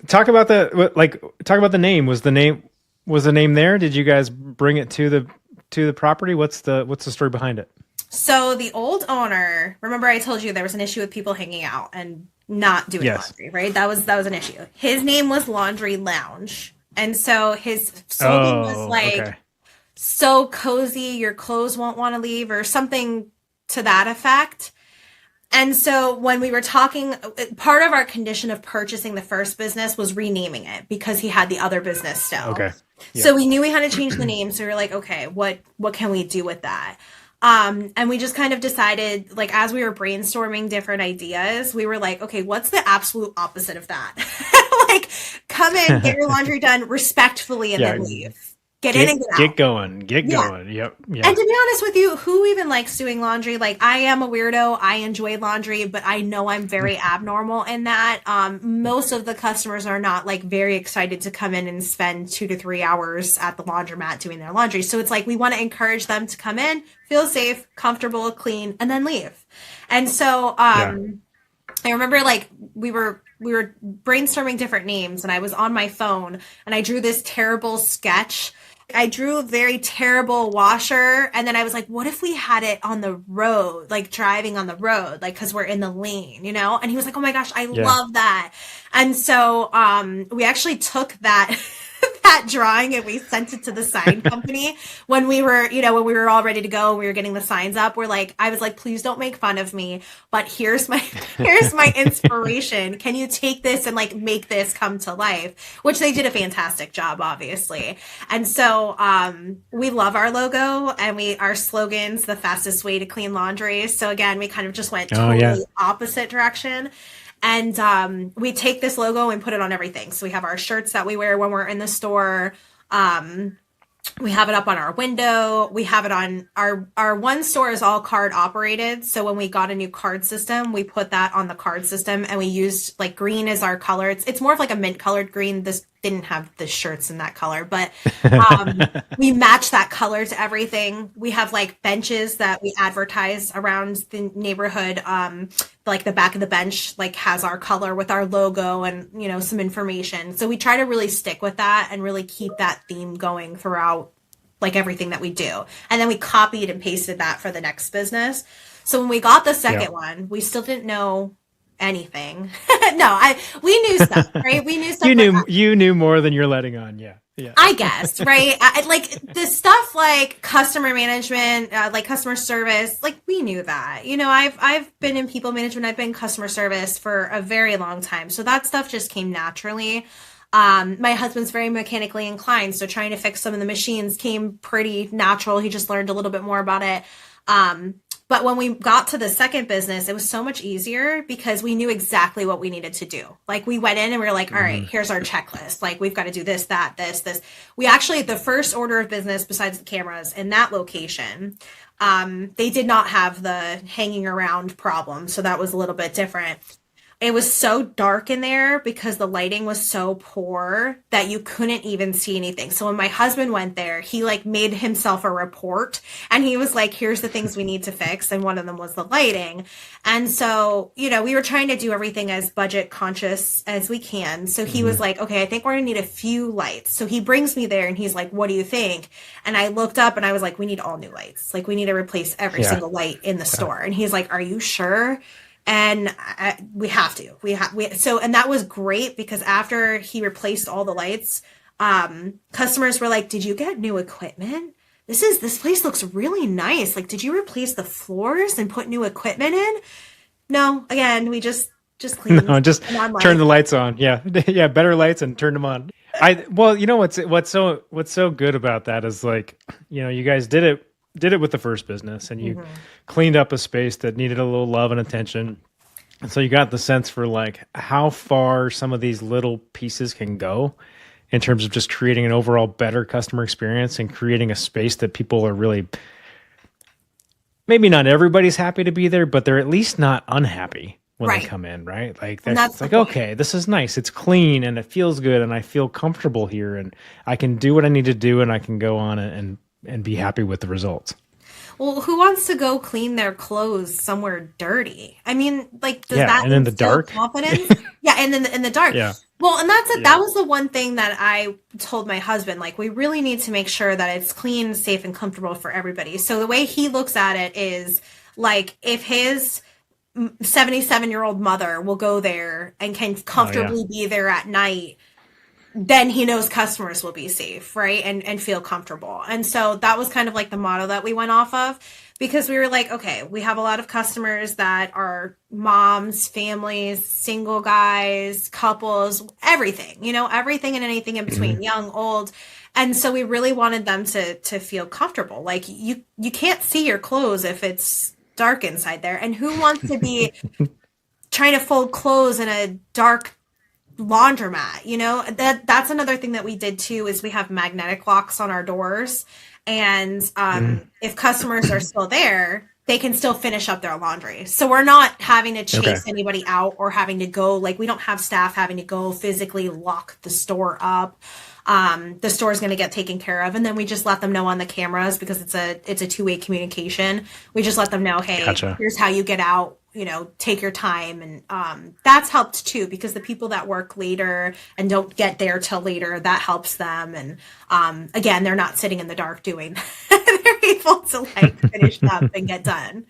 talk about the name. Was the name there? Did you guys bring it to the property? What's the story behind it? So the old owner, remember I told you there was an issue with people hanging out and not doing Yes. laundry, right? That was an issue. His name was Laundry Lounge. And so his slogan was Oh, like, okay. so cozy, your clothes won't want to leave, or something to that effect. And so when we were talking, part of our condition of purchasing the first business was renaming it because he had the other business still. Okay. Yep. So we knew we had to change the name. So we were like, okay, what can we do with that? And we just kind of decided, like, as we were brainstorming different ideas, we were like, okay, what's the absolute opposite of that? Like, come in, get your laundry done respectfully, and Yeah. then leave. Get in and get out. Get going. Get Yeah. going. Yep. And Yeah. to be honest with you, who even likes doing laundry? Like, I am a weirdo. I enjoy laundry, but I know I'm very abnormal in that. Most of the customers are not like very excited to come in and spend 2 to 3 hours at the laundromat doing their laundry. So it's like we want to encourage them to come in, feel safe, comfortable, clean, and then leave. And so Yeah. I remember like we were brainstorming different names, and I was on my phone and I drew this terrible sketch. I drew a very terrible washer, and then I was like, what if we had it on the road, like driving on the road, like because we're in the lane, you know? And he was like, oh my gosh, I Yeah. love that. And so we actually took that that drawing and we sent it to the sign company when we were, when we were all ready to go, we were getting the signs up. I was like, please don't make fun of me, but here's my inspiration. Can you take this and like make this come to life? Which they did a fantastic job, obviously. And so we love our logo, and our slogan's the fastest way to clean laundry. So again, we kind of just went Oh, totally yeah. opposite direction. And we take this logo and put it on everything. So we have our shirts that we wear when we're in the store. We have it up on our window. We have it on our one store is all card operated. So when we got a new card system, we put that on the card system, and we used like green as our color. It's more of like a mint colored green. This didn't have the shirts in that color, but we match that color to everything. We have like benches that we advertise around the neighborhood. Like the back of the bench like has our color with our logo and some information. So we try to really stick with that and really keep that theme going throughout like everything that we do. And then we copied and pasted that for the next business. So when we got the second one, we still didn't know anything. No, we knew stuff, right? We knew stuff. You knew more than you're letting on. Yeah. Yeah. I guess, right? Like the stuff like customer management, like customer service, like we knew that. I've been in people management, I've been in customer service for a very long time. So that stuff just came naturally. My husband's very mechanically inclined, so trying to fix some of the machines came pretty natural. He just learned a little bit more about it. But when we got to the second business, it was so much easier because we knew exactly what we needed to do. Like we went in and we were like, all right, here's our checklist. Like we've got to do this, that, this. We actually, the first order of business besides the cameras in that location, they did not have the hanging around problem. So that was a little bit different. It was so dark in there because the lighting was so poor that you couldn't even see anything. So when my husband went there, he like made himself a report, and he was like, here's the things we need to fix. And one of them was the lighting. And so, we were trying to do everything as budget conscious as we can. So he was like, okay, I think we're going to need a few lights. So he brings me there and he's like, what do you think? And I looked up and I was like, we need all new lights. Like we need to replace every single light in the store. And he's like, are you sure? And we have to. And that was great because after he replaced all the lights, customers were like, "Did you get new equipment? This place looks really nice. Like, did you replace the floors and put new equipment in?" No, again, we just cleaned. No, just turn the lights on. Yeah, yeah, better lights and turn them on. Well, what's so good about that is like, you guys did it with the first business, and you cleaned up a space that needed a little love and attention. And so you got the sense for like how far some of these little pieces can go in terms of just creating an overall better customer experience and creating a space that people are really, maybe not everybody's happy to be there, but they're at least not unhappy when they come in, right? Like that's like, okay, this is nice. It's clean and it feels good and I feel comfortable here and I can do what I need to do and I can go on and be happy with the results. Well, who wants to go clean their clothes somewhere dirty? I mean, like, does that and in the dark confidence? Yeah, and in the dark. Yeah. Well, and that's it. Yeah. That was the one thing that I told my husband. Like, we really need to make sure that it's clean, safe, and comfortable for everybody. So the way he looks at it is like if his 77-year-old mother will go there and can Oh yeah. comfortably be there at night, then he knows customers will be safe, right? And feel comfortable. And so that was kind of like the motto that we went off of, because we were like, okay, we have a lot of customers that are moms, families, single guys, couples, everything, everything and anything in between, young, old. And so we really wanted them to feel comfortable. Like you can't see your clothes if it's dark inside there. And who wants to be trying to fold clothes in a dark laundromat? That's another thing that we did too, is we have magnetic locks on our doors, and if customers are still there, they can still finish up their laundry, so we're not having to Okay. chase anybody out or having to go, like, we don't have staff having to go physically lock the store up. The store is going to get taken care of, and then we just let them know on the cameras, because it's a two-way communication. We just let them know, hey, Gotcha. here's how you get out, take your time. And that's helped too, because the people that work later and don't get there till later, that helps them. And again, they're not sitting in the dark doing they're able to like finish up and get done.